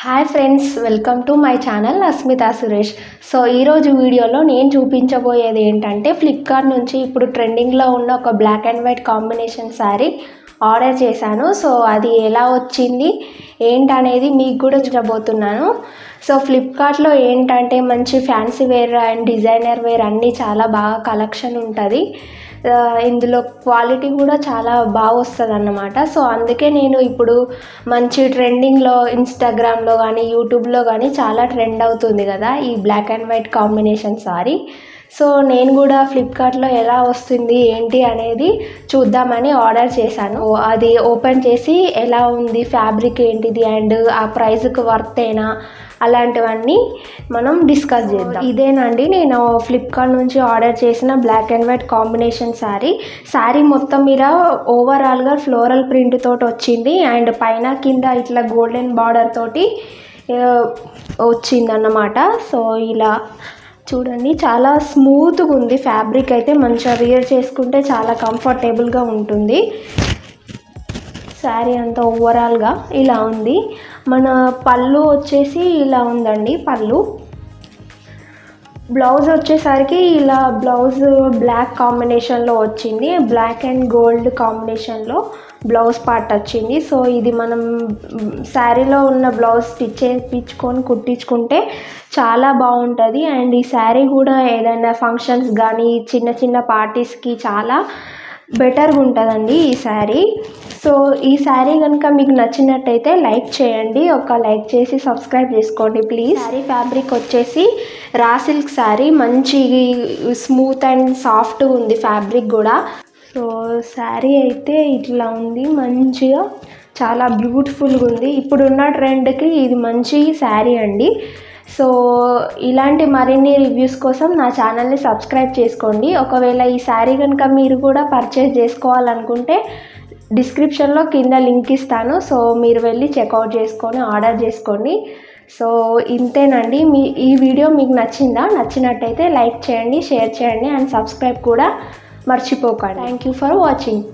Hi friends, welcome to my channel Asmita Suresh. So ఈరోజు వీడియోలో నేను చూపించబోయేది ఏంటంటే ఫ్లిప్కార్ట్ నుంచి ఇప్పుడు ట్రెండింగ్లో ఉన్న ఒక black and white combination saree order చేశాను. సో అది ఎలా వచ్చింది ఏంటనేది మీకు కూడా చూడబోతున్నాను. సో ఫ్లిప్కార్ట్లో ఏంటంటే మంచి fancy wear and designer wear అన్నీ చాలా బాగా కలెక్షన్ ఉంటుంది. ఇందులో క్వాలిటీ కూడా చాలా బాగా వస్తుంది అన్నమాట. సో అందుకే నేను ఇప్పుడు మంచి ట్రెండింగ్లో ఇన్స్టాగ్రామ్లో కానీ యూట్యూబ్లో కానీ చాలా ట్రెండ్ అవుతుంది కదా ఈ black and white combination saree. So నేను కూడా ఫ్లిప్కార్ట్లో ఎలా వస్తుంది ఏంటి అనేది చూద్దామని ఆర్డర్ చేశాను. అది ఓపెన్ చేసి ఎలా ఉంది, ఫ్యాబ్రిక్ ఏంటిది అండ్ ఆ ప్రైస్కి వర్తేనా అలాంటివన్నీ మనం డిస్కస్ చేద్దాం. ఇదేనండి నేను ఫ్లిప్కార్ట్ నుంచి ఆర్డర్ చేసిన black and white combination saree మొత్తం మీద ఓవరాల్గా ఫ్లోరల్ ప్రింట్ తోటి వచ్చింది అండ్ పైన కింద ఇట్లా గోల్డెన్ బార్డర్ తోటి వచ్చిందన్నమాట. సో ఇలా చూడండి, చాలా స్మూత్గా ఉంది. ఫ్యాబ్రిక్ అయితే మంచిగా వేర్ చేసుకుంటే చాలా కంఫర్టబుల్గా ఉంటుంది. శారీ అంతా ఓవరాల్గా ఇలా ఉంది. మన పళ్ళు వచ్చేసి ఇలా ఉందండి. పళ్ళు బ్లౌజ్ వచ్చేసరికి ఇలా బ్లౌజ్ బ్లాక్ కాంబినేషన్లో వచ్చింది. బ్లాక్ అండ్ గోల్డ్ కాంబినేషన్లో బ్లౌజ్ పార్ట్ వచ్చింది. సో ఇది మనం శారీలో ఉన్న బ్లౌజ్ స్టిచ్ చేయించుకొని కుట్టించుకుంటే చాలా బాగుంటుంది. అండ్ ఈ శారీ కూడా ఏదైనా ఫంక్షన్స్ కానీ చిన్న చిన్న పార్టీస్కి చాలా బెటర్గా ఉంటుందండి ఈ శారీ. సో ఈ శారీ కనుక మీకు నచ్చినట్టయితే లైక్ చేయండి, ఒక లైక్ చేసి సబ్స్క్రైబ్ చేసుకోండి ప్లీజ్. శారీ ఫ్యాబ్రిక్ వచ్చేసి రా సిల్క్ శారీ, మంచి స్మూత్ అండ్ సాఫ్ట్గా ఉంది ఫ్యాబ్రిక్ కూడా. సో శారీ అయితే ఇట్లా ఉంది, మంచిగా చాలా బ్యూటిఫుల్గా ఉంది. ఇప్పుడున్న ట్రెండ్కి ఇది మంచి శారీ అండి. సో ఇలాంటి మరిన్ని రివ్యూస్ కోసం నా ఛానల్ని సబ్స్క్రైబ్ చేసుకోండి. ఒకవేళ ఈ శారీ కనుక మీరు కూడా పర్చేస్ చేసుకోవాలనుకుంటే డిస్క్రిప్షన్లో కింద లింక్ ఇస్తాను. సో మీరు వెళ్ళి చెక్అవుట్ చేసుకొని ఆర్డర్ చేసుకోండి. సో ఇంతేనండి. ఈ వీడియో మీకు నచ్చినట్టయితే లైక్ చేయండి, షేర్ చేయండి అండ్ సబ్స్క్రైబ్ కూడా మర్చిపోకండి. Thank you for watching.